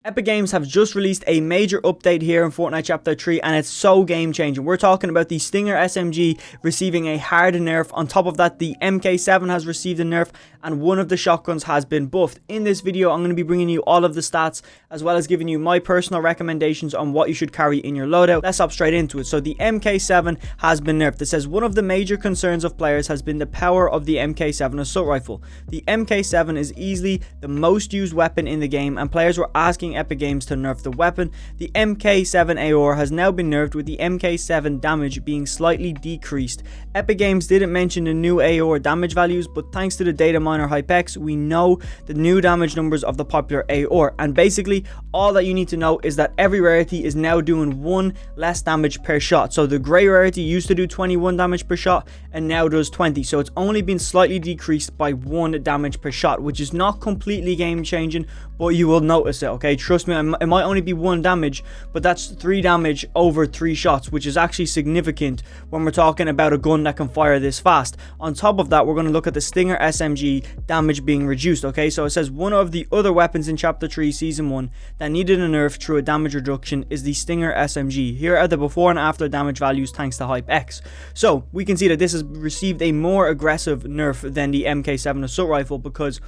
Epic Games have just released a major update here in Fortnite Chapter 3, and it's so game changing. We're talking about the Stinger SMG receiving a hard nerf. On top of that, the MK7 has received a nerf, and one of the shotguns has been buffed. In this video, I'm going to be bringing you all of the stats, as well as giving you my personal recommendations on what you should carry in your loadout. Let's hop straight into it. So the MK7 has been nerfed. It says one of the major concerns of players has been the power of the MK7 assault rifle. The MK7 is easily the most used weapon in the game, and players were asking Epic Games to nerf the weapon. The MK7 AOR has now been nerfed, with the MK7 damage being slightly decreased. Epic Games didn't mention the new AOR damage values, but thanks to the data miner HypeX, we know the new damage numbers of the popular AOR, and basically all that you need to know is that every rarity is now doing 1 less damage per shot. So the grey rarity used to do 21 damage per shot and now does 20, so it's only been slightly decreased by 1 damage per shot, which is not completely game changing, but you will notice it. Okay, trust me, it might only be 1 damage, but that's 3 damage over 3 shots, which is actually significant when we're talking about a gun that can fire this fast. On top of that, we're going to look at the Stinger SMG damage being reduced. Okay, so it says one of the other weapons in Chapter 3 Season 1 that needed a nerf through a damage reduction is the Stinger SMG. Here are the before and after damage values thanks to HypeX. So we can see that this has received a more aggressive nerf than the MK7 assault rifle, because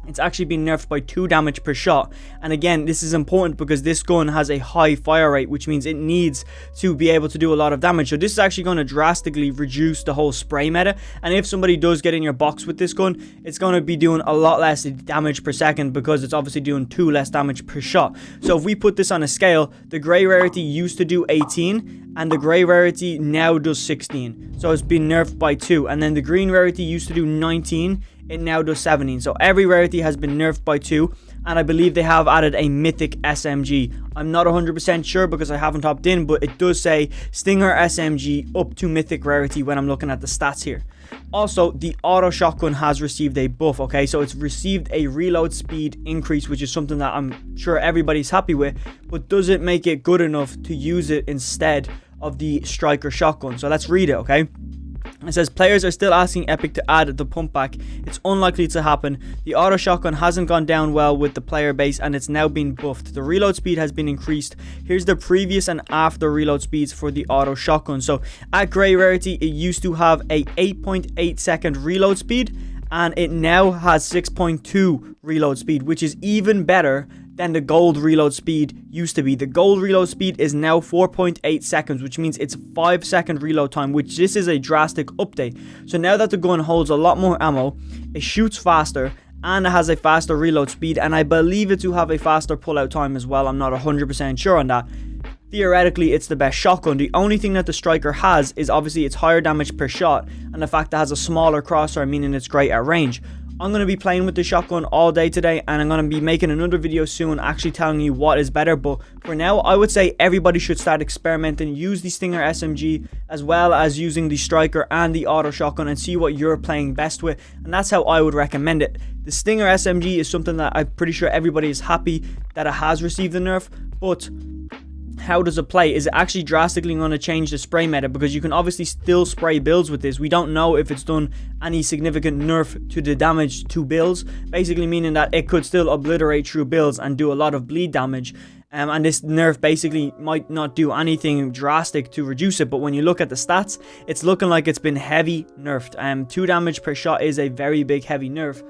it's actually been nerfed by 2 damage per shot. And again, this is important because this gun has a high fire rate, which means it needs to be able to do a lot of damage. So this is actually going to drastically reduce the whole spray meta, and if somebody does get in your box with this gun, it's going to be doing a lot less damage per second, because it's obviously doing 2 less damage per shot. So if we put this on a scale, the grey rarity used to do 18 and the grey rarity now does 16, so it's been nerfed by 2. And then the green rarity used to do 19, it now does 17. So every rarity has been nerfed by 2, and I believe they have added a mythic SMG. I'm not 100% sure because I haven't hopped in, but it does say Stinger SMG up to mythic rarity when I'm looking at the stats here. Also, the auto shotgun has received a buff. Okay, so it's received a reload speed increase, which is something that I'm sure everybody's happy with, but does it make it good enough to use it instead of the striker shotgun? So let's read it. Okay, it says players are still asking Epic to add the pump back. It's unlikely to happen. The auto shotgun hasn't gone down well with the player base, and it's now been buffed. The reload speed has been increased. Here's the previous and after reload speeds for the auto shotgun. So at grey rarity, it used to have a 8.8 second reload speed, and it now has 6.2 reload speed, which is even better than the gold reload speed used to be. The gold reload speed is now 4.8 seconds, which means it's 5-second reload time, which this is a drastic update. So now that the gun holds a lot more ammo, it shoots faster, and it has a faster reload speed, and I believe it to have a faster pullout time as well. I'm not 100% sure on that. Theoretically, it's the best shotgun. The only thing that the striker has is obviously its higher damage per shot, and the fact that it has a smaller crosshair, meaning it's great at range. I'm going to be playing with the shotgun all day today, and I'm going to be making another video soon actually telling you what is better. But for now, I would say everybody should start experimenting, use the Stinger SMG as well as using the striker and the auto shotgun, and see what you're playing best with, and that's how I would recommend it. The Stinger SMG is something that I'm pretty sure everybody is happy that it has received a nerf, but how does it play? Is it actually drastically going to change the spray meta? Because you can obviously still spray builds with this. We don't know if it's done any significant nerf to the damage to builds, basically meaning that it could still obliterate through builds and do a lot of bleed damage. And this nerf basically might not do anything drastic to reduce it, but when you look at the stats, it's looking like it's been heavy nerfed. 2 damage per shot is a very big heavy nerf.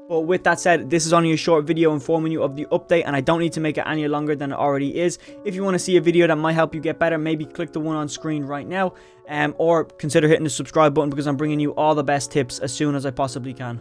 But with that said, this is only a short video informing you of the update, and I don't need to make it any longer than it already is. If you want to see a video that might help you get better, maybe click the one on screen right now, or consider hitting the subscribe button, because I'm bringing you all the best tips as soon as I possibly can.